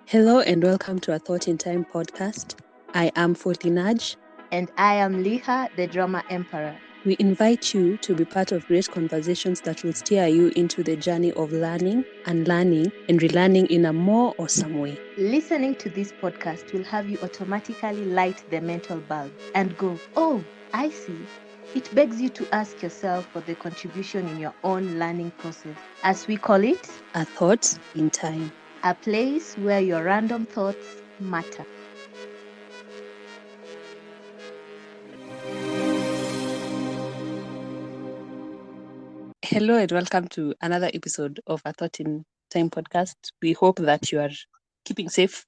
Hello and welcome to a Thought in Time podcast. I am Folie Naj. And I am Likha, the drama emperor. We invite you to be part of great conversations that will steer you into the journey of learning, unlearning, and relearning in a more awesome way. Listening to this podcast will have you automatically light the mental bulb and go, oh, I see. It begs you to ask yourself for the contribution in your own learning process. As we call it, A Thought in Time. A place where your random thoughts matter. Hello and welcome to another episode of A Thought in Time podcast. We hope that you are keeping safe,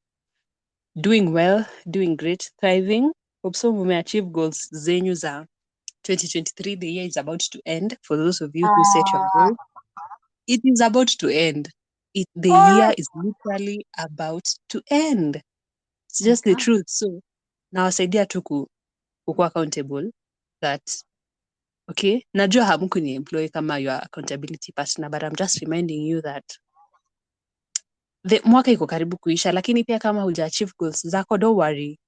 doing well, doing great, thriving. Hope so we may achieve goals zenyu za 2023. The year is about to end. For those of you who set your goals, it is about to end. The year is literally about to end. It's just the truth. So nawasaidia tu kukuwa accountable that okay, najua hamkuni employ kama your accountability partner, but I'm just reminding you that the mwaka iko karibu kuisha, lakini pia kama huja achieve goals zako, don't worry.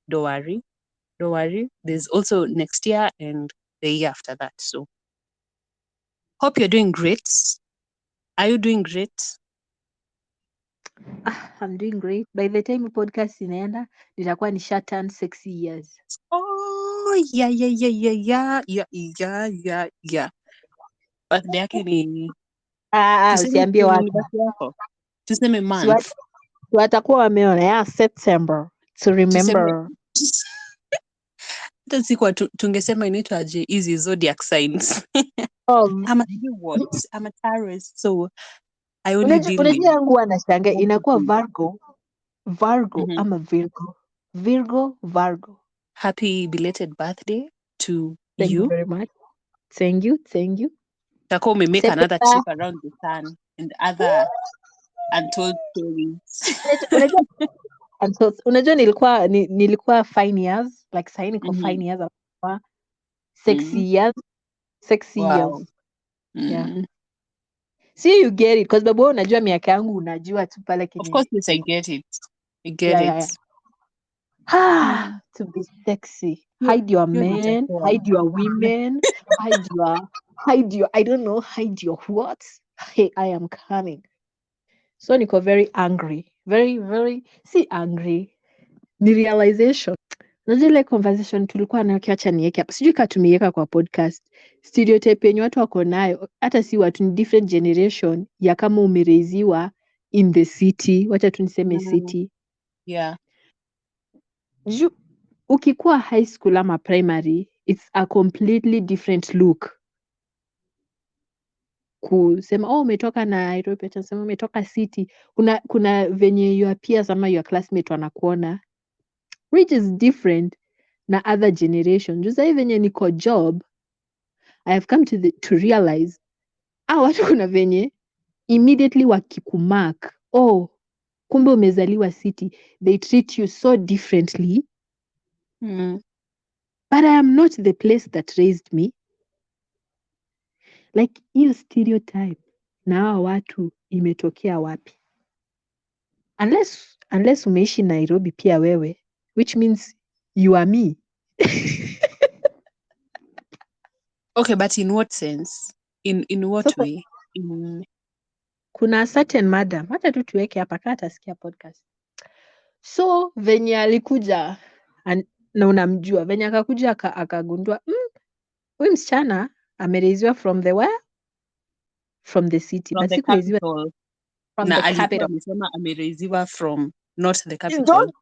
There's also next year and the year after that. So hope you're doing great. Are you doing great? I'm doing great. By the time podcast inaenda, nitakuwa nisha turn 6 years. Oh, yeah. Birthday yake ni Usiambie watu. Tuseme month. Watakuwa wameona September to remember. Hata sikuwa tungesema inaitwaje hizi zodiac signs. I'm a what? I'm a Taurus, so I only deal with. Unajua yangu anashanga inakuwa Virgo ama Virgo. Happy belated birthday to Thank you very much. Thank you. Tako make another trip around the sun and other untold stories. Unajua nilikuwa fine years, like sahi niko fine years, 6 years. 6 years. Yeah. See, you get it, because babu unajua miaka yangu unajua tu pale Of course, yes, I get it. Yeah. To be sexy. Hide your men, hide your women, hide your, I don't know, hide your what? Hey, I am coming. So niko very angry. Very, angry. Ni realization. Unajua ile conversation tulikuwa nayo, kiacha niweke hapa. Sijui kama tumeiweka kwa podcast. Stereotype yenye watu wako nayo, hata si watu, ni different generation ya kama umereiziwa in the city. Wacha tu niseme city. Yeah. Ukikuwa high school ama primary, it's a completely different look. Kusema umetoka Nairobi, tunasema umetoka city. Kuna venye your peers ama your classmate wanakuona, which is different na other generation. Juu sasa venye niko job, I have come to realize watu kuna venye immediately wakikumark, kumbe umezaliwa city, they treat you so differently. But I am not the place that raised me. Like hiyo stereotype na hawa watu imetokea wapi? Unless umeishi Nairobi pia wewe, which means you are me. Okay, but in what sense? In what way? Kuna certain madam, hata tu tuweke hapa kama atasikia podcast. So venye alikuja na unamjua, venye akakuja akagundua huyu msichana amereiziwa from the where? From the city. From the capital. From the capital. Amesema amereiziwa from not the capital. Don't.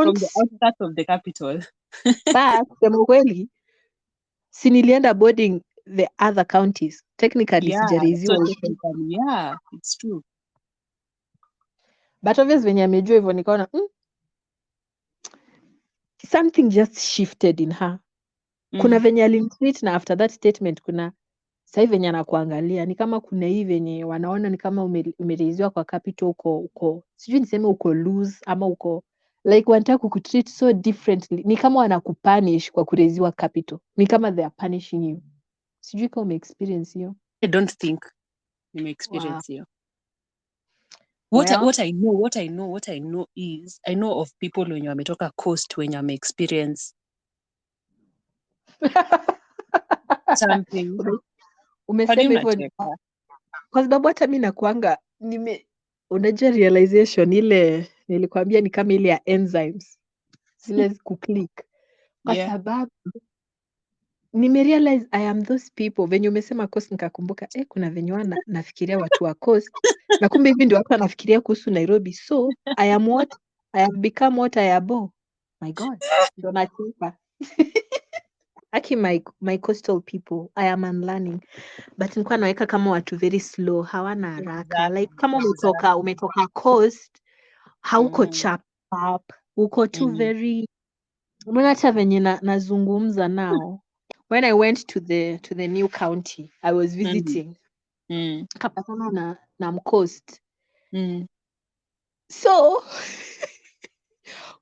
From the outskirts of the capital. But sema kweli, si nilienda boarding the other counties. Technically sijareiziwa. So technically, yeah, it's true. But obviously venye amejua hivyo nikaona something just shifted in her. Kuna venye alimtreat, na after that statement kuna sasa hivi venye anakuangalia ni kama kuna hii venye wanaona ni kama umereiziwa kwa capital, uko sijui niseme uko loose ama uko like wanataka kukutreat so differently, ni kama wanakupunish kwa kureiziwa capital, ni kama they are punishing you. Sijui kama umeexperience hiyo. I don't think you experience hiyo. What Well, I know is I know of people wenye wametoka coast wenye wameexperience something. Kwani umesema hivyo unacheka? kwa sababu hata mi nakuanga unajua realization ile nilikwambia ni kama ile ya enzymes zile kuclick, kwa Yeah. sababu nimerealize I am those people. Venye umesema coast nikakumbuka kuna venye nafikiria watu wa coast na kumbe hivi ndio watu wanafikiria kuhusu Nairobi. So I have become what I am. My God, ndo nacheka. Aki my coastal people, I am unlearning, but nilikuwa naweka kama watu very slow, hawana haraka. Like kama umetoka coast, hauko chap up, uko tu very. Unaona hata venye nazungumza nao. When I went to the new county, I was visiting. Kapatana na mcoast. So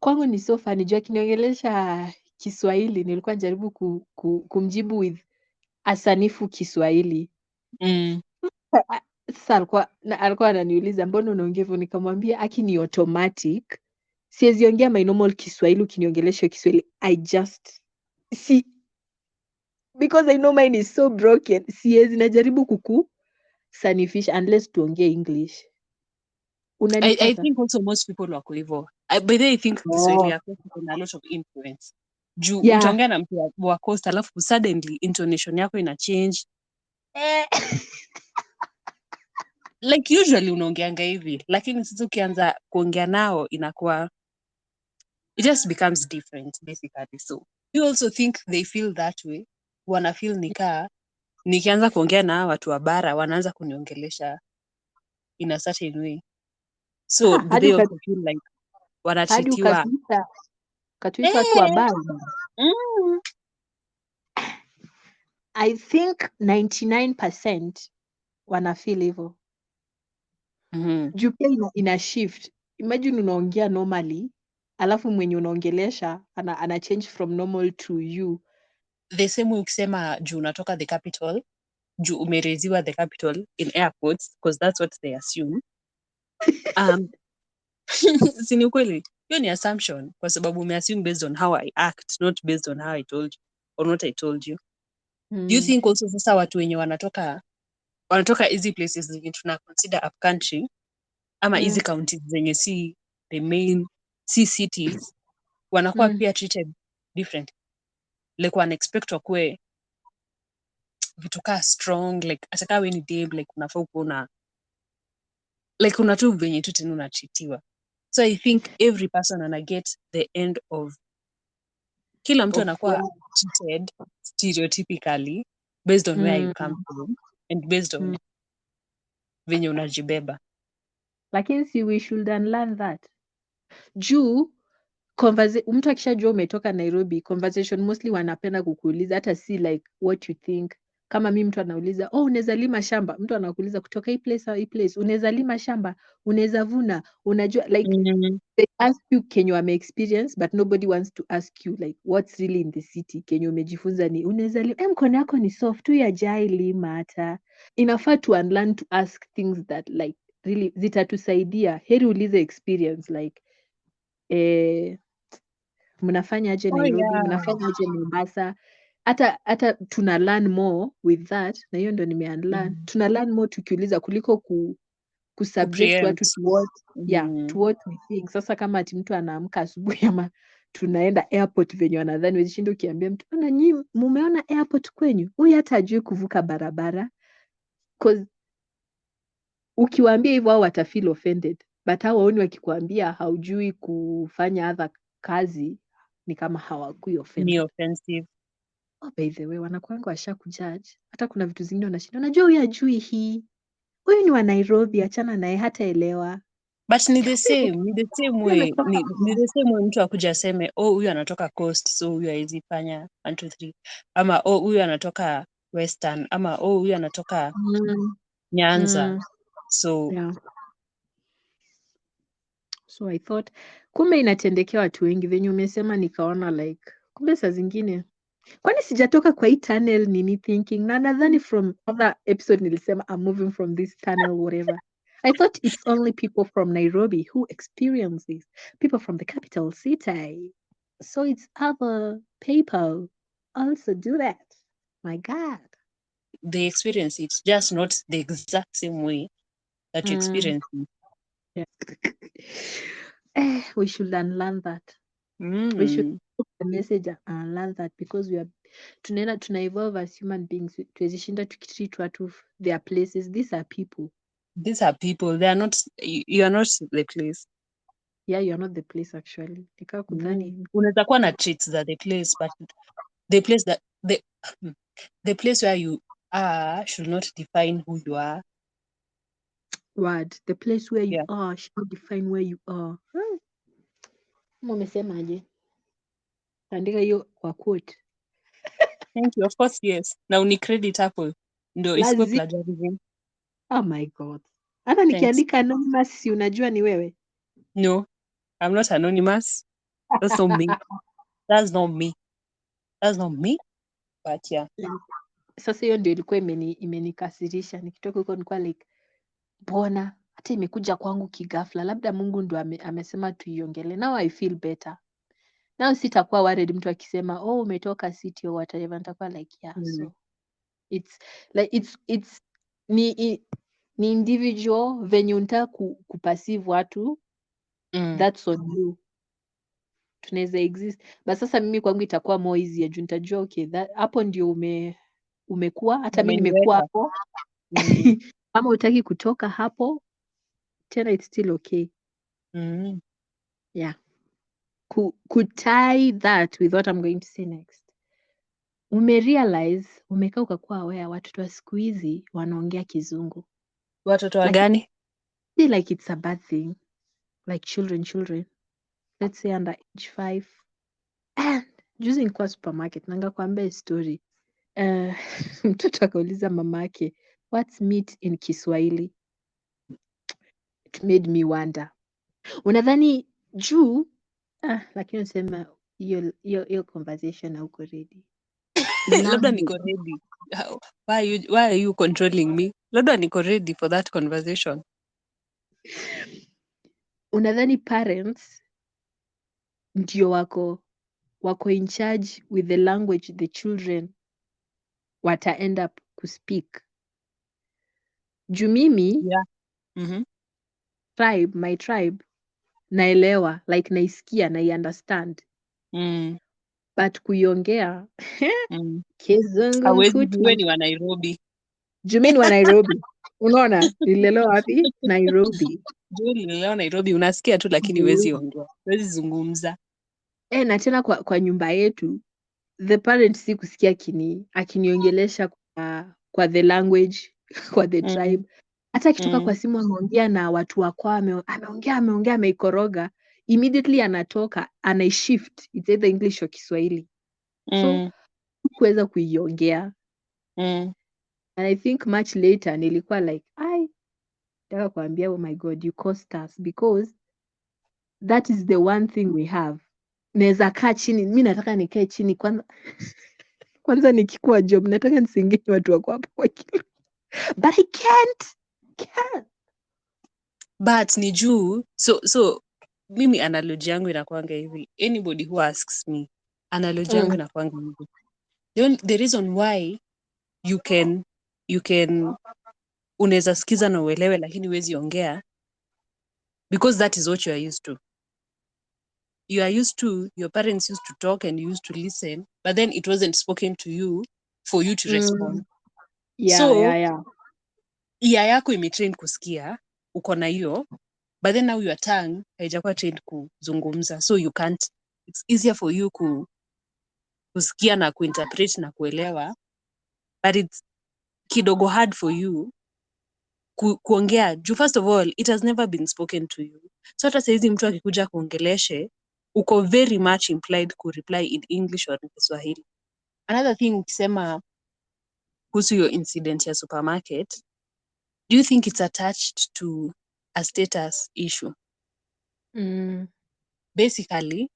kwangu ni so funny, jua kiniongelesha Kiswahili nilikuwa najaribu kumjibu with asanifu Kiswahili. Sasa alikuwa ananiuliza mbona unaongea hivyo, nikamwambia aki ni automatic, siwezi ongea my normal Kiswahili ukiniongelesha Kiswahili. I just see because I know mine is so broken, siwezi, najaribu kukusanifisha unless tuongee English. I think also most people wako hivyo. By the way, I think Kiswahili yako kuna a lot of influence. Juu utaongea na mtu wa coast alafu suddenly intonation yako ina change. Like usually unaongeanga hivi, lakini sasa ukianza kuongea nao inakuwa it just becomes different basically. So you also think they feel that way, wana feel nikianza kuongea na watu wa bara wanaanza kuniongelesha in a certain way, so do they also feel like wanatreatiwa ukatuita watu wa bara. I think 99% wana feel hivyo. Juu pia ina shift. Imagine unaongea normally alafu mwenye unaongelesha ana change from normal to you. The same way ukisema juu unatoka the capital, juu umereziwa the capital in airports because that's what they assume. Si ni ukweli? Hiyo ni assumption kwa sababu umeassume based on how I act, not based on how I told you or what I told you. Do you think also sasa watu wenye wanatoka easy places zenye tuna consider up country ama easy counties zenye si the main cities wanakuwa pia treated different, like wana expect wakue vitu kaa strong, like ataka we ni dame, like unafaa kuona like una tu venye tu tena unatreatiwa. So I think every person ana get the end of kila mtu anakuwa treated stereotypically based on where you come from and based on venye unajibeba. Lakini si we should unlearn that. Juu mtu akishajua umetoka Nairobi, conversation mostly wanapenda kukuuliza hata si like what you think. Kama mimi mtu anauliza unaweza lima shamba, mtu anakuuliza kutoka hii place unaweza lima shamba, unaweza vuna, unajua like they ask you kenye wame experience, but nobody wants to ask you like what's really in the city, kenye umejifunza ni unaweza lima, mkono yako ni soft tu ya jai lima. Hata inafaa to unlearn to ask things that like really zitatusaidia. Heri ulize experience like mnafanya aje Nairobi, mnafanya aje Mombasa. Hata tuna learn more with that, na hiyo ndo nimeunlearn. Tuna learn more tukiuliza kuliko kusubject watu to what we think. Sasa kama ati mtu anaamka asubuhi ama tunaenda airport venye wanadhani, wezishinda ukiambia mtu nyinyi mumeona airport kwenyu, huyu hata hajui kuvuka barabara. Cause ukiwaambia hivyo wao watafeel offended, but hao waoni wakikuambia haujui kufanya other kazi ni kama hawakui offended. Ni offensive. By the way, wanakuanga washa kujudge. Hata kuna vitu zingine unashinda, unajua huyu hajui hii. Huyu ni wa Nairobi, achana naye, hataelewa. But ni the same way. Ni the same way mtu akuja aseme huyu anatoka coast so huyu haizi fanya 1 2 3, ama huyu anatoka western, ama huyu anatoka Nyanza. So So I thought kumbe inatendekea watu wengi venye umesema, nikaona like kumbe saa zingine kwani sijatoka kwa hii tunnel nini thinking, na nadhani from other episode nilisema I'm moving from this tunnel whatever. I thought it's only people from Nairobi who experience this, people from the capital city. So it's other people also do that. My God. They experience it, just not the exact same way that you Mm, experience it. yeah. We should unlearn that. We should Mm. put the message and unlearn that, because we are tuna evolve as human beings. Tuwezishinda tukitreat watu their places. These are people. These are people. They are not. You are not the place. Yeah, you're not the place actually. Nika kudhani. Unaweza kuwa na traits za the place, but the place that the place where you are should not define who you are. Word. The place where you Yeah. are should define where you are. Umesemaje? Andika hiyo kwa quote. Thank you. Of course, yes. Na unicredit hapo ndio isikuwe Lazi. plagiarism. Oh my God. Hata Thanks. nikiandika anonymous, si unajua ni wewe. No, I'm not anonymous. That's not me. That's not me. That's not me. But yeah. Sasa hiyo ndio ilikuwa imenikasirisha. Nikitoka huko nilikuwa like, mbona hata imekuja kwangu kigafla, labda Mungu ndo amesema tuiongele. Now I feel better. Now sitakuwa worried mtu akisema oh umetoka city or whatever, nitakuwa like yeah. So it's like it's ni individual venye unataka kuperceive watu, that's on you. Tunaweza exist, but sasa mimi kwangu itakuwa more easier juu nitajua okay, hapo ndio umekuwa, hata mimi nimekuwa hapo. Kama utaki kutoka hapo tena, it's still okay. Yeah. Could tie that with what I'm going to say next. Umerealize, umekaa ukakuwa aware watoto wa siku hizi wanaongea Kizungu. Watoto wa gani? See, like it's a bad thing. Like children. Let's say under age 5. And juzi nilikuwa supermarket, nanga kuambia story. Mtoto akauliza mamake, what's meat in Kiswahili? It made me wonder. Unadhani juu lakini unasema hiyo conversation hauko ready. Labda niko ready. Why are you controlling me? Labda niko ready for that conversation. Unadhani parents ndio wako in charge with the language the children wata end up kuspeak? Juu mimi my tribe naelewa, like naisikia na understand, but kuiongea Kizungu wewe ni wa Nairobi. Juu mimi ni wa Nairobi. Unaona nilelewa wapi? Nairobi. Juu nilelewa Nairobi, unasikia tu lakini huwezi ongea, huwezi zungumza. Na tena kwa nyumba yetu the parents si kusikia akiniongelesha kwa the language kwa the tribe. Hata akitoka kwa simu ameongea na watu wako, ameongea ameikoroga, immediately anatoka anaishift, it's either English or Kiswahili. So kuweza kuiongea. And I think much later nilikuwa like nataka kuambia oh my God, you cost us, because that is the one thing we have. Naweza kaa chini, mimi nataka nikae chini kwanza nikikuwa job nataka nisingeni watu wako hapo kwa kilo, but I can't. But ni juu so mimi analogy yangu inakuanga hivi, anybody who asks me, analogy yangu inakuanga hivi, the reason why you can unaweza sikiza na uelewe lakini huwezi ongea, because that is what you are used to. You are used to, your parents used to talk and you used to listen, but then it wasn't spoken to you for you to respond. Yeah. Ear yako imetrain kusikia, uko na hiyo, but then now your tongue haijakuwa trained kuzungumza, so you can't, it's easier for you kusikia na kuinterpret na kuelewa, but it's kidogo hard for you kuongea juu, first of all it has never been spoken to you. So hata saizi mtu akikuja kuongeleshe, uko very much implied reply in English or in Kiswahili. Another thing, ukisema kuhusu your incident ya supermarket, do you think it's attached to a status issue? Basically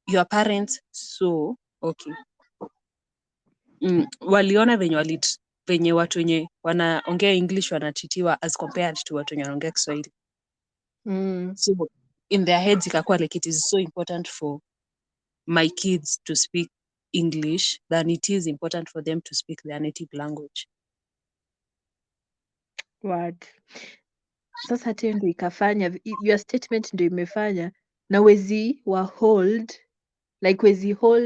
your parents, so okay, waliona venye penye watu wenye wanaongea English wanatitiwa as compared to watu wenye wanaongea Kiswahili. So in their heads ikakuwa like it is so important for my kids to speak English than it is important for them to speak their native language. Word. Sasa tena ndio ikafanya your statement ndio imefanya na wezi wa hold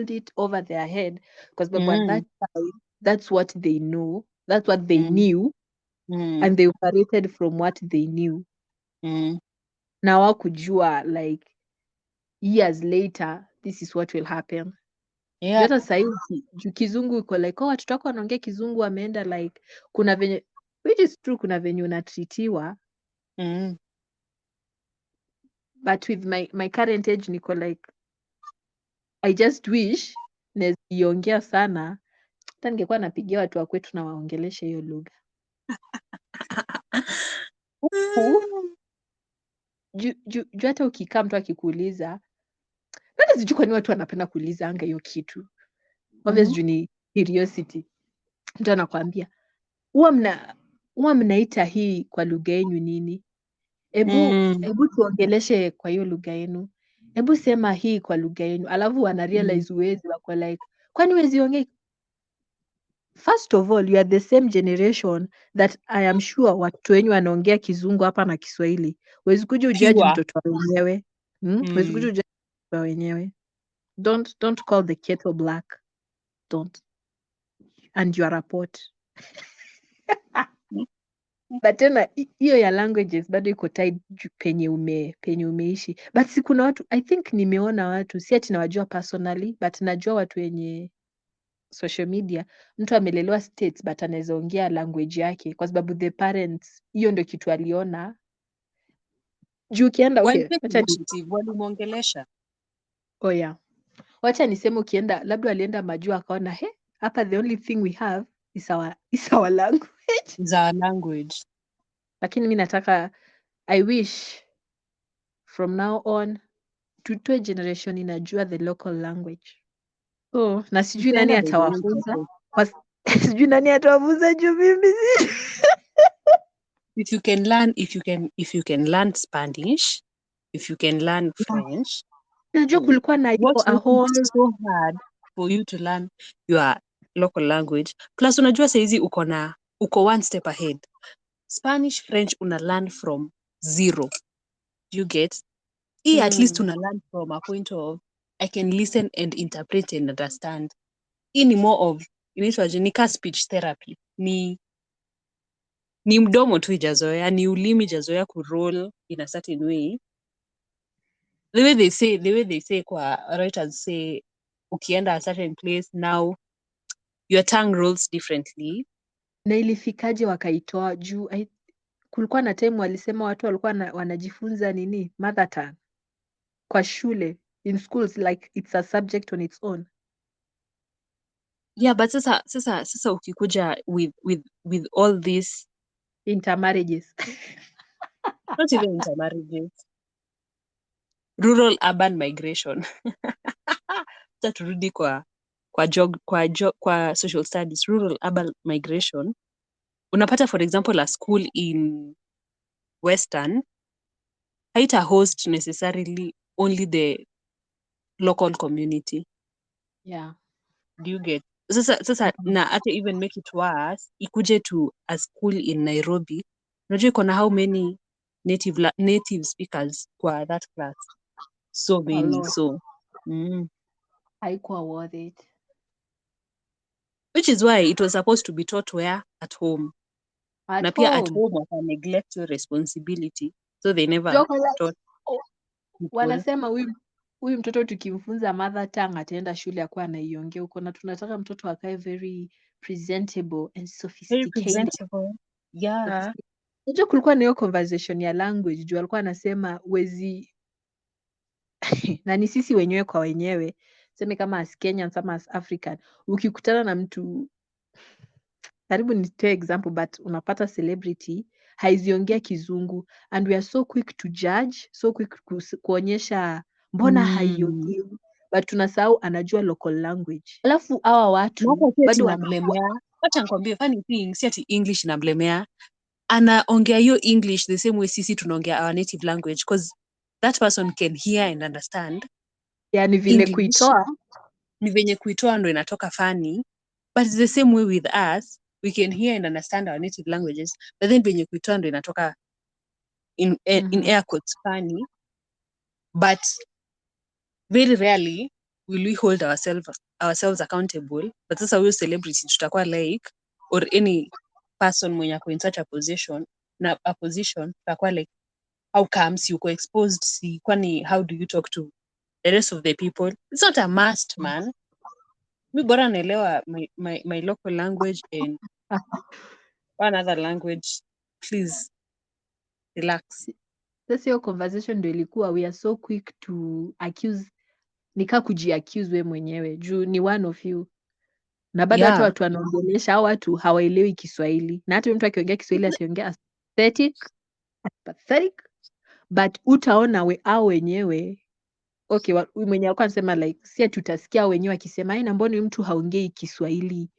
it over their head because at that time that's what they know, that's what they knew, and they operated from what they knew. Na wakujua like years later this is what will happen. Hata sahizi juu kizungu iko like watoto wako wanaongea kizungu wameenda like kuna venye, which is true, kuna venye unatritiwa. But with my current age niko like I just wish neziongea sana hata ningekuwa napigia watu wa kwetu na waongeleshe hiyo lugha. Juu hata ukikaa mtu akikuuliza, hata sijui kwa nini watu wanapenda kuuliza anga hiyo kitu. Obviously juu ni curiosity. Mtu anakuambia huwa mnaita hii kwa lugha yenu nini? Ebu tuongeleshe kwa hiyo lugha yenu. Ebu sema hii kwa lugha yenu. Alafu wana realize uwezi, wako like kwani wezi ongea? First of all, you are the same generation that I am sure watu wenyu wanaongea kizungu hapa na Kiswahili. Wezi kuja ujaji mtoto wa wenyewe. Wezi kuja ujaji mtoto wa wenyewe. Don't call the kettle black. Don't. And you are a pot. But tena hiyo ya languages bado iko tied penye umeishi. But si kuna watu, I think nimeona watu, si ati nawajua personally, but najua watu wenye social media, mtu amelelewa States but anaweza ongea language yake kwa sababu the parents, hiyo ndio kitu aliona. Juu ukienda walimuongelesha. Oh yeah. Wacha niseme ukienda, labda alienda majuu akaona hapa the only thing we have is our language. Is our language. Lakini mimi nataka, I wish from now on tutoe generation inajua the local language. Na sijui nani atawafunza. Sijui nani atawafunza juu mimi. If you can learn Spanish, if you can learn French. Najua kulikuwa na it's so hard for you to learn your local language. Plus unajua saizi uko one step ahead. Spanish, French una learn from zero. You get? At least una learn from a point of I can listen and interpret and understand. Ni more of inaitwa speech therapy. Ni mdomo tu ijazoea, ni ulimi ijazoea kuroll in a certain way. The way they say kwa writers say ukienda a certain place now your tongue rolls differently. Na ilifikaje wakaitoa juu? Kulikuwa na time walisema watu walikuwa wanajifunza mother tongue kwa shule, in schools, like it's a subject on its own. Yeah, but sasa ukikuja with all these intermarriages. Not even intermarriages. Rural urban migration. Turudi kwa social studies, rural urban migration. Unapata for example a school in Western haita host necessarily only the local community. Yeah. Do you get? Sasa na hata even make it worse, ikuje to a school in Nairobi. Unajua iko na how many native speakers kwa that class? So many. So haikuwa worth it. Which is why it was supposed to be taught where? At home. At home. At home waka neglect your responsibility. So they never taught. Wanasema huyu mtoto tukimfunza mother tongue ataenda shule akuwa anaiongea huko, na tunataka mtoto akae very presentable and sophisticated. Very presentable. Yeah. Unajua kulikuwa na hiyo conversation ya language juu alikuwa anasema na ni sisi wenyewe kwa wenyewe, seme kama as Kenyans ama as African, ukikutana na mtu, karibu nitoe example, but unapata celebrity haiziongea kizungu and we are so quick to judge, so quick kuonyesha mbona haiongei, but tunasahau anajua local language. Alafu hawa watu bado wanamlemea Acha nikwambie funny thing, si ati English inamlemea. Anaongea hiyo English the same way sisi tunaongea our native language, because that person can hear and understand Yani vile English. kuitoa. Ni venye kuitoa ndo inatoka funny, but it's the same way with us, we can hear and understand our native languages, but then venye kuitoa ndo inatoka in air quotes funny, but very rarely will we hold ourselves accountable. But sasa huyo celebrity tutakuwa like, or any person mwenye ako in such a position tutakuwa like, how comes you exposed, si kwani how do you talk to the rest of the people? It's not a must, man. Mi bora naelewa my local language and one other language. Please relax. Sasa hiyo conversation ndio ilikuwa we are so quick to accuse, nika kujiaccuse we mwenyewe juu ni one of you, na bado hata Yeah, watu wanaongelesha hao watu hawaelewi Kiswahili, na hata mtu akiongea Kiswahili ataongea pathetic, but utaona au wenyewe okay, mwenye alikuwa anasema like si tutasikia wenyewe akisema na mbona mtu haongei Kiswahili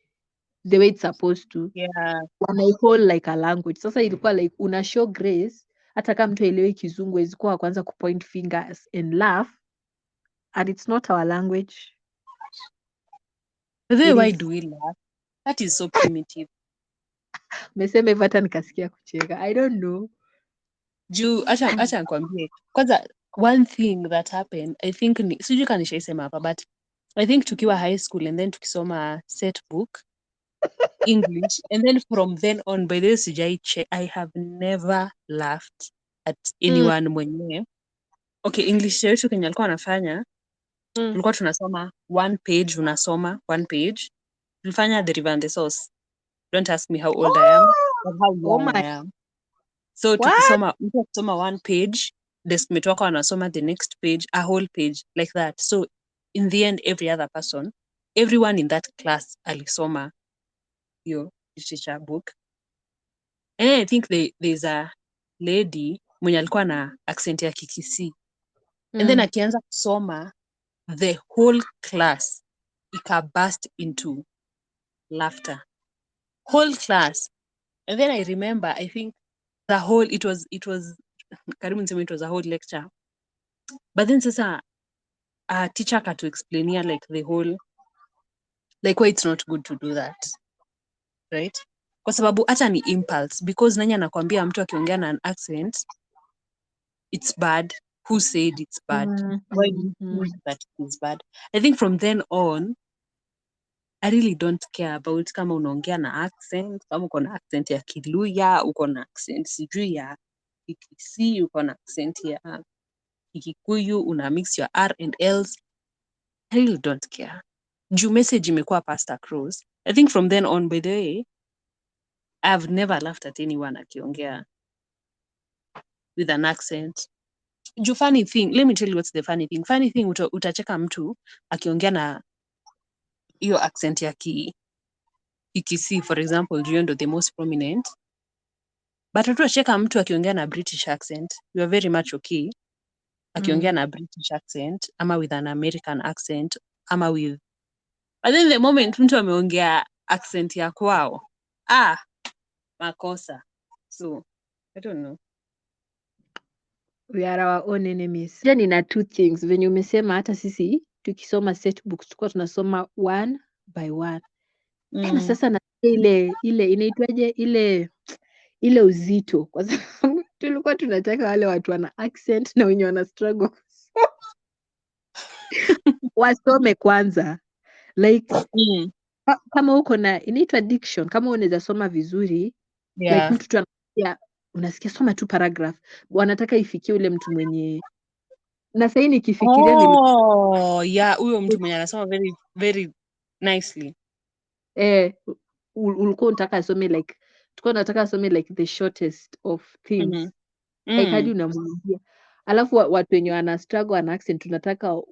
the way it's supposed to, yeah. wanaihol like a language. Sasa ilikuwa like una show grace, hata kama mtu aelewi Kizungu ezikuwa kwanza kupoint fingers and laugh, and it's not our language. Why do we laugh? That is so primitive. Mesema hivyo hata nikasikia kucheka. I don't know. Juu acha nikwambie. Kwanza one thing that happened, I think sijui kama nishaisema hapa, but I think tukiwa high school and then tukisoma set book English, and then from then on, by this I have never laughed at anyone mwenye. Okay, English yetu Kenya alikuwa anafanya, tulikuwa tunasoma one page, unasoma one page. Tulifanya the river and the source. Don't ask me how old I am, but how young I am. So tukisoma one page, deskmate wako anasoma the next page, a whole page like that. So in the end, everyone in that class alisoma your literature book. And I think there's a lady mwenye alikuwa na accent ya Kikisii. And then akianza kusoma, the whole class burst into laughter. Whole class. And then I remember, I think it was karibu niseme it was a whole lecture. But then sasa a teacher had to explain here like the whole, like why it's not good to do that. Right? Kwa sababu hata ni impulse, because nani anakuambia mtu akiongea na an accent it's bad? Who said it's bad? Why do you think that it's bad? I think from then on, I really don't care about kama unaongea na accent, kama uko na accent ya Kiluya, uko na accent sijui ya Kikisii, uko na accent ya Kikuyu, una mix your R and Ls. I really don't care. Juu message imekuwa passed across. I think from then on, by the way, I've never laughed at anyone akiongea with an accent. Juu funny thing, let me tell you what's the funny thing. Funny thing, utacheka mtu akiongea na hiyo accent ya Kikisii, for example, juu ndo the most prominent. But utacheka mtu akiongea na British accent. You are very much okay akiongea na British accent, ama with an American accent, ama with... But then the moment mtu ameongea accent ya kwao, makosa. So, I don't know. We are our own enemies. Yeah, nina two things. Venye umesema hata sisi tukisoma set books tulikuwa tunasoma one by one. Tena sasa na ile inaitwaje ile uzito, kwa sababu tulikuwa tunataka wale watu wana accent na wenye wana struggle wasome kwanza like kama uko na inaitwa diction, kama unaweza soma vizuri, like mtu tu unasikia soma tu paragraph, wanataka ifikie ule mtu mwenye, na sasa nikifikiria huyo mtu mwenye anasoma very very nicely. Ulikuwa unataka asome like, tulikuwa tunataka asome like the shortest of things. Like hadi unamwambia, alafu watu wenye wana struggle na accent tunataka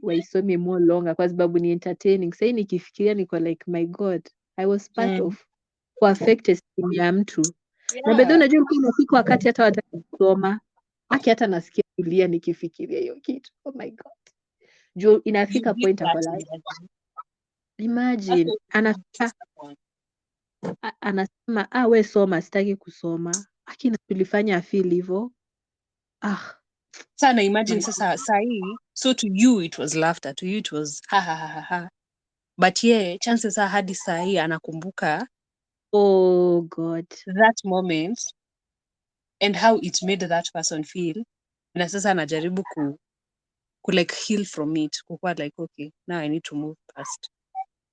waisome more longer kwa sababu ni entertaining. Sasa nikifikiria niko like my god, I was part of for affect esteem ya mtu. Na bado unajua ulikuwa unafika wakati hata wataka kusoma hata nasikia kulia nikifikiria hiyo kitu. Oh my god, juu inafika point hapo like imagine anafika Anasema we soma, sitaki kusoma. Akina tulifanya feel hivyo. Sana imagine sasa sahi, so to you it was laughter, to you it was ha ha ha ha. But yeah, chances are hadi sahi anakumbuka oh God, that moment and how it made that person feel. Na sasa anajaribu ku like heal from it, kukuwa like okay, now I need to move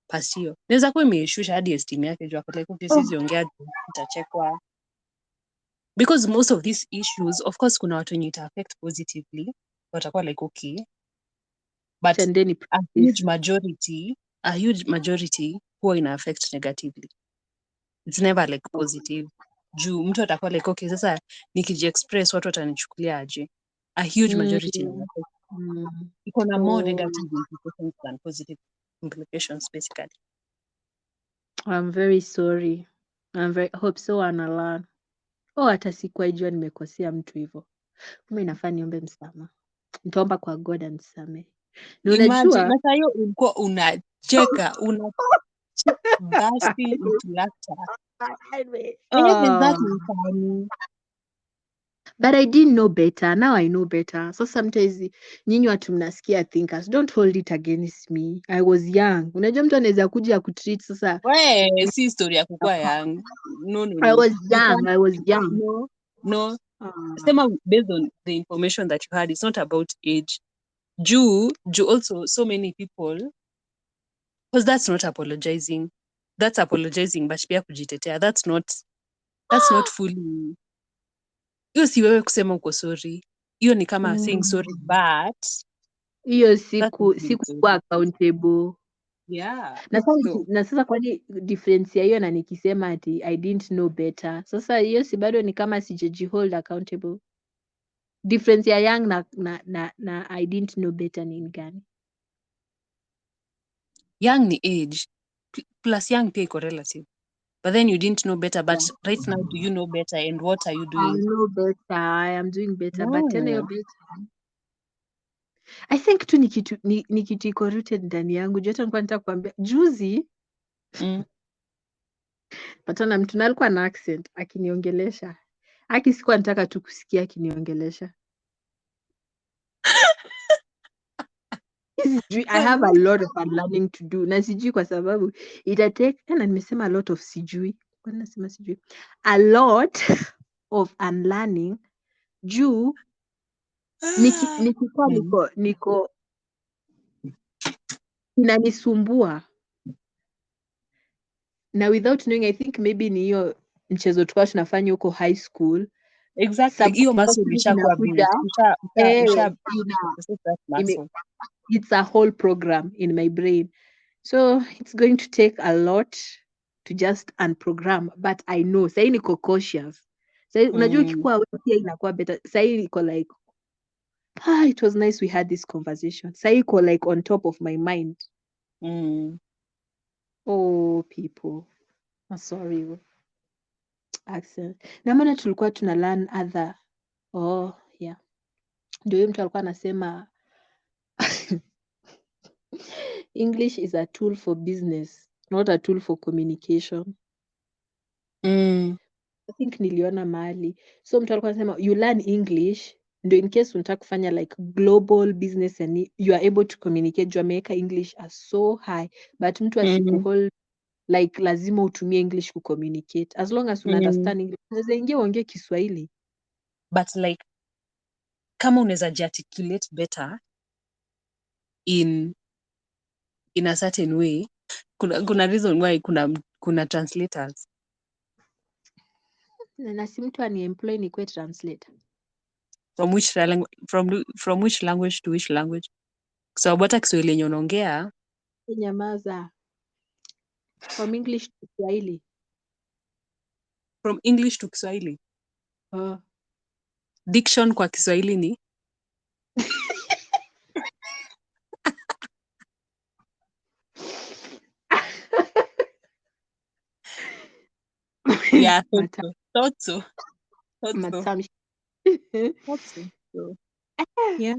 past hiyo. Naweza kuwa imeishusha hadi esteem yake juu ako like okay, siwezi ongea nitachekwa. Because most of these issues, of course, kuna watu wenye ita affect positively, watakuwa like okay, but chandeni a huge majority huwa ina affect negatively. It's never like positive. Juu mtu atakuwa like okay, sasa nikiji-express watu watanichukulia aje. A huge majority ina affect. Iko na more negative implications than positive implications basically. I'm very sorry. Hope so analearn. Hata sikuwa ijua nimekosea mtu hivyo. Kama inafaa niombe msamaha. Nitaomba kwa God anisamehe. Na Imagine, unajua na saa hiyo ulikuwa unacheka bursting into laughter. That is funny. But I didn't know better. Now I know better. So sometimes nyinyi watu mnasikia thinkers, don't hold it against me. I was young. Unajua mtu anaweza kuja kutreat sasa. We, si story ya kukua young. No. I was young. No. Sema based on the information that you had, it's not about age. Jew also so many people, because that's not apologizing. That's apologizing but pia kujitetea. That's not fully. Hiyo si wewe kusema uko sorry. Hiyo ni kama saying sorry but hiyo sikuwa accountable. Yeah. Na sasa kwani difference ya hiyo na nikisema ati I didn't know better. Sasa hiyo si bado ni kama sijajihold accountable. Difference ya young na I didn't know better ni gani? Young ni age. Plus young pia iko relative. But then you didn't know better. But right now, do you know better? And what are you doing? I know better. I am doing better. But tena hiyo better. I think tu ni kitu iko rooted ndani yangu. Juu hata nilikuwa nataka kuambia juzi patana mtu na alikuwa na accent akiniongelesha. Sikuwa nataka tu kusikia akiniongelesha. I have a lot of unlearning to do. Na sijui kwa sababu na nimesema a lot of sijui. Kwa nini nasema sijui? A lot of unlearning juu nikikuwa niko inanisumbua. Na without knowing, I think maybe ni hiyo mchezo tulikuwa tunafanya huko high school. Exactly. Hiyo muscle ishakuwa built. It's a whole program in my brain. So it's going to take a lot to just unprogram. But I know, say niko cautious. Say unajua ukikuwa wewe inakuwa better. Say niko like, it was nice we had this conversation. Say niko like on top of my mind. Oh, people. I'm sorry. Accent. Na maana tulikuwa tuna learn other. Oh, yeah. Ndio huyo mtu alikuwa anasema English is a tool for business, not a tool for communication. I think niliona mahali. So mtu alikuwa anasema you learn English ndio in case unataka kufanya like global business and you are able to communicate. Juu ameweka English as so high, but mtu asikuhold like lazima utumie English kucommunicate. As long as you understand English, unaweza ingia uongee Kiswahili. But like kama unaweza articulate better in a certain way, kuna reason why kuna translators. Na si mtu ani-employ ni kwe translator. From which language to which language? So hata Kiswahili yenye unaongea. Nyamaza. From English to Kiswahili. From English to Kiswahili. Diction kwa Kiswahili ni yeah, thought so. Yeah.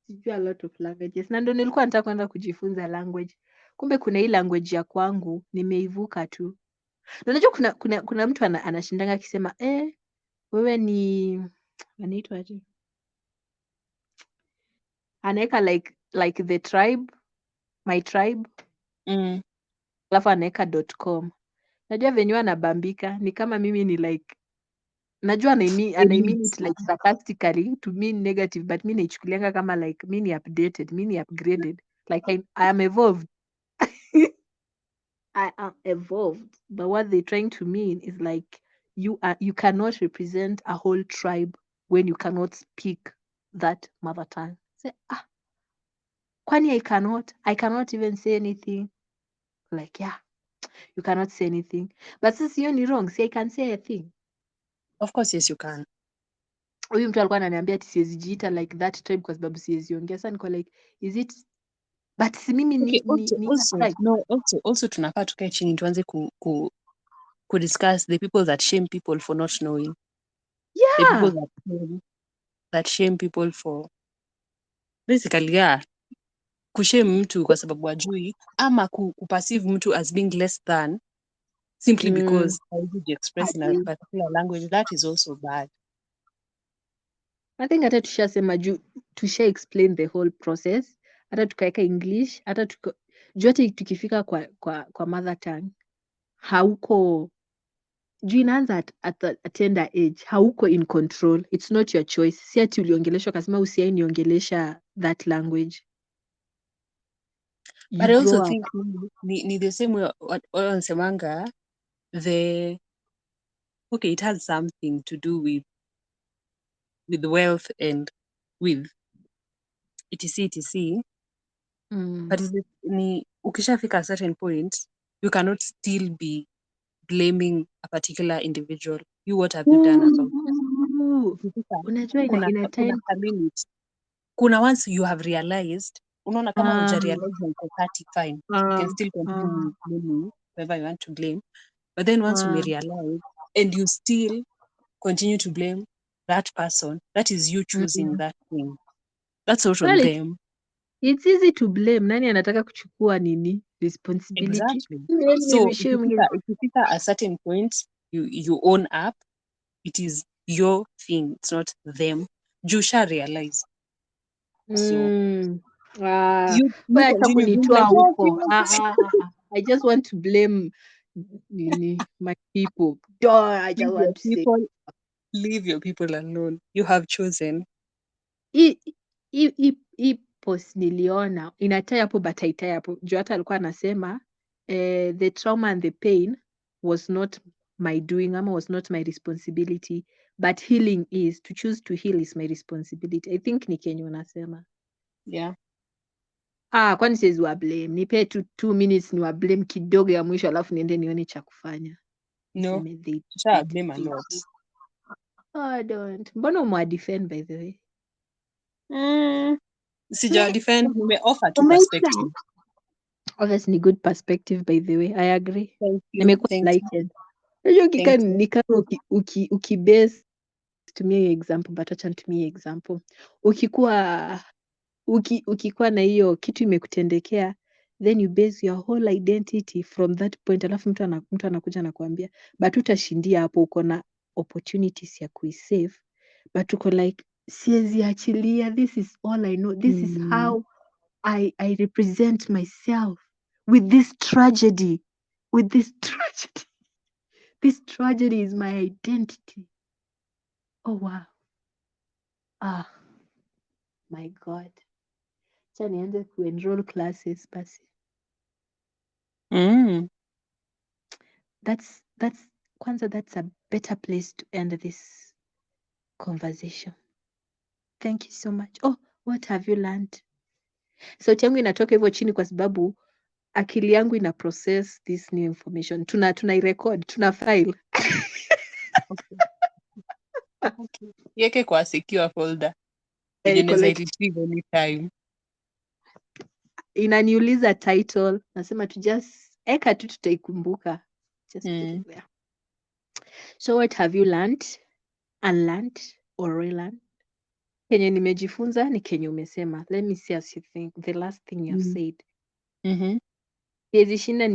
Sijui a lot of languages. Na ndo nilikuwa nataka kwenda kujifunza language. Kumbe kuna hii language ya kwangu nimeivuka tu. Unajua kuna mtu anashindanga akisema wewe ni anaitwa aje? Anaweka like the tribe, my tribe, alafu anaweka .com. Najua venye anabambika ni kama mimi ni like, najua anaimini it like sarcastically to mean negative, but mi naichukulianga kama like mi ni updated, mi ni upgraded, like I am evolved. I am evolved, but what they're trying to mean is like you cannot represent a whole tribe when you cannot speak that mother tongue. Say, kwani I cannot even say anything. Like, yeah, you cannot say anything. But since you're wrong, see, I can say a thing. Of course, yes, you can. Huyu mtu alikuwa ananiambia ati siwezi jiita like that tribe kwa sababu siwezi ongea. Sasa niko like, is it, but si mimi ni tribe. No, also tunafaa tukae chini tuanze ku discuss the people that shame people for not knowing. Yeah. The people that shame people for basically, yeah, kushame mtu kwa sababu ajui ama kuperceive mtu as being less than simply because hawezi express in a particular language. That is also bad. I think hata tushasema juu tusha explain the whole process, hata tukaweka English, hata juu hata tukifika kwa mother tongue hauko juu inaanza at a tender age, hauko in control. It's not your choice. Si ati uliongeleshwa kasema usiai niongelesha that language. But I also think ni the same way wanasemanga okay, it has something to do with wealth and with etc. But ukishafika a certain point, you cannot still be blaming a particular individual. What have you done about it? Unajua ina time. Kuna once you have realized, unaona kama huja realize uko 30, fine. You can still continue blaming whoever you want to blame. But then once you realize and you still continue to blame that person, that is you choosing that thing. That's out on them. It's easy to blame. Nani anataka kuchukua nini? Responsibility. Exactly. So if you hit a certain point, you own up. It is your thing. It's not them. You shall realize. So you continue being like, I just want to blame my people. I just want to say, leave your people alone. You have chosen. Hii post niliona inatai hapo but haitai hapo juu hata alikuwa anasema the trauma and the pain was not my doing ama was not my responsibility, but healing is. To choose to heal is my responsibility. I think ni Kenya unasema. Yeah. Kwani siwezi wa blame? Nipe 2 minutes ni wa blame kidogo ya mwisho alafu niende nione cha kufanya. No. Blame a lot. I don't. Mbona umwa defend by the way? Sija defend, nime offer to perspective. Obviously good perspective by the way. I agree. Thank you. Nimekuwa enlightened. Unajua nikana ukibase tumie example, but acha nitumie example. Ukikuwa na hiyo kitu imekutendekea, then you base your whole identity from that point, alafu mtu anakuja na kuambia but utashindia hapo, uko na opportunities ya kuisave, but uko like siwezi achilia, this is all I know, this is how I represent myself with this tragedy. This tragedy is my identity. Oh wow. My God. Acha nianze kuenroll classes basi. That's a better place to end this conversation. Thank you so much. Oh, what have you learned? Sauti yangu inatoka hivyo chini kwa sababu akili yangu ina process this new information. Tunairecord, tuna file. Okay. Yeke kwa secure folder. Unaweza retrieve anytime. Inaniuliza title, nasema tu just eka tu tutaikumbuka. Just put it there. So what have you learned, unlearned or relearned? Kenye nimejifunza ni kenye umesema. Let me see as you think. The last thing you have said. Siwezi shinda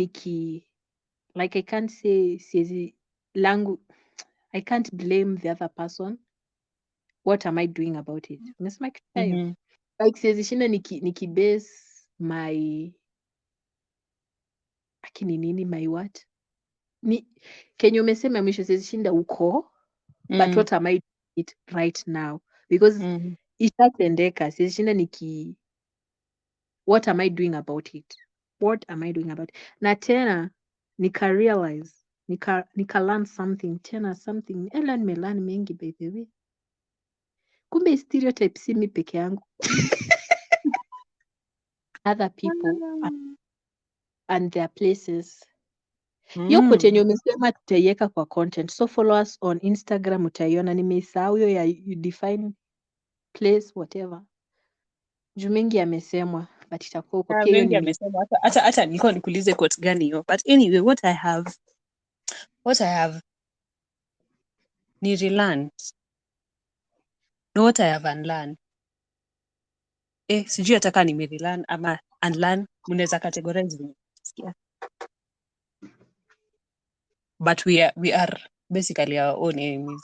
Like I can't say siezi langu, I can't blame the other person. What am I doing about it? Umesema kitu hiyo. Mhm. Like siezi shinda nikibase my akini nini my what? Ni kenye umesema mwisho siezi shinda huko, but what am I doing it right now? Because ishatendeka, siezi shinda what am I doing about it? What am I doing about it? Na tena nika-realize, nika-learn something tena, something nimelan mengi by the way. Kumbe stereotype si mi peke yangu. Other people and their places. Hiyo quote yenye umesema tutaiweka kwa content. So follow us on Instagram, utaiona. Nimeisahau hiyo ya you define place whatever. Juu mengi yamesemwa but itakuwa huko pia. Hiyo Mengi amesema hata nilikuwa nikuulize quote gani hiyo, but anyway what I have ni relearnt. No, what I have unlearned. Sijui ataka ni relearn ama unlearn, mnaweza categorize vile. But we are basically our own enemies.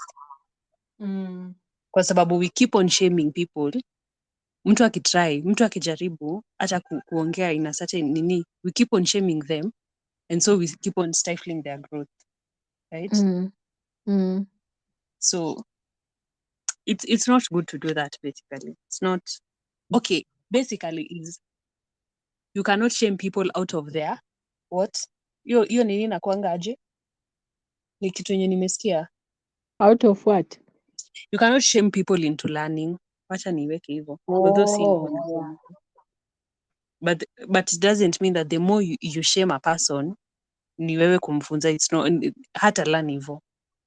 Kwa sababu we keep on shaming people. Mtu akijaribu hata kuongea in a certain nini, we keep on shaming them, and so we keep on stifling their growth, right? So it's not good to do that. Basically, it's not okay. Basically, is you cannot shame people out of their what? Hiyo nini nakuanga aje? Ni kitu yenye nimesikia. Out of what? You cannot shame people into learning. Wacha niweke hivyo. But it doesn't mean that the more you shame a person, ni wewe kumfunza. It's not hata learn hivyo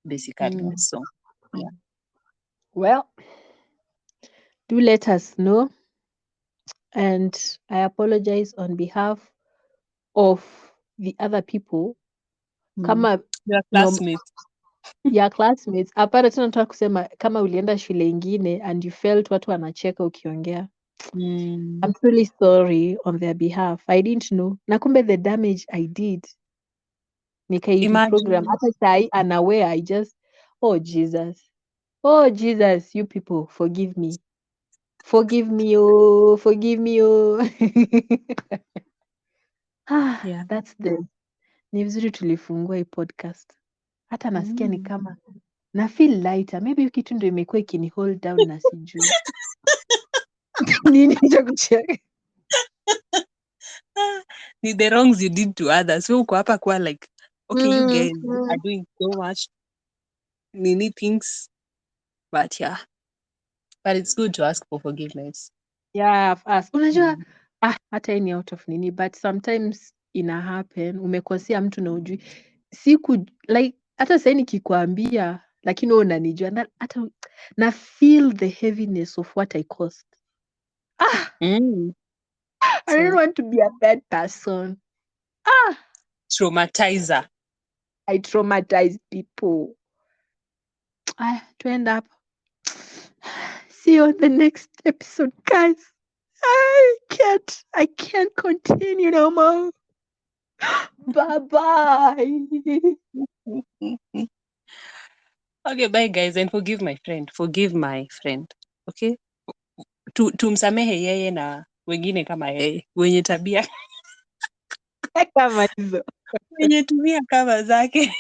basically. So yeah. Well, do let us know, and I apologize on behalf of the other people. Kama your classmates. Ya classmates. Hapana, tena nataka kusema kama ulienda shule ingine and you felt watu wanacheka ukiongea. I'm really sorry on their behalf. I didn't know. Na kumbe the damage I did. Program. Hata sai unaware, I just, oh Jesus, you people, forgive me. Forgive me, oh. Yeah. That's ni vizuri tulifungua hii podcast. Hata nasikia ni kama na feel lighter. Maybe kitu ndio imekuwa ikini hold down na sijui. Nini cha kucheka? Ni the wrongs you did to others. So uko hapa kwa like, okay, you guys are doing so much nini things, but yeah. But it's good to ask for forgiveness. Yeah, I've asked. Unajua, hata ni out of nini, but sometimes ina happen. Umekosea mtu na ujui. Like, hata sasa nikikwambia, lakini wewe unanijua, hata na feel the heaviness of what I caused. I don't want to be a bad person. Traumatizer. I traumatize people. To end up. See you on the next episode, guys. I can't continue no more. Bye-bye. Okay, bye guys, and forgive my friend. Okay? Tumsamehe yeye na wengine kama yeye, wenye tabia Kama hizo. wenye tumia kama zake.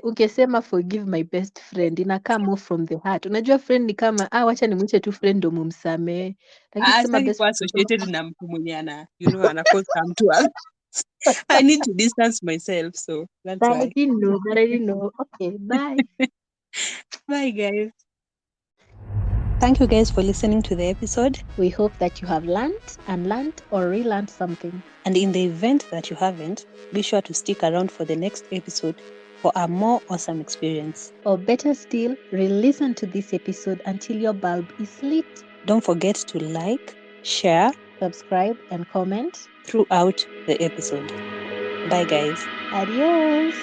Ungesema forgive my best friend, inakaa more from the heart. Unajua friend ni kama wacha nimwite tu friend ndo mumsamehe. Lakini kusema best Kuwa associated na mtu mwenye ana cause harm to us. I need to distance myself, so that's why. I didn't know. Okay, bye. Bye guys. Thank you guys for listening to the episode. We hope that you have learned, unlearned, or relearned something. And in the event that you haven't, be sure to stick around for the next episode for a more awesome experience. Or better still, re-listen to this episode until your bulb is lit. Don't forget to like, share, subscribe, and comment throughout the episode. Bye guys. Adios.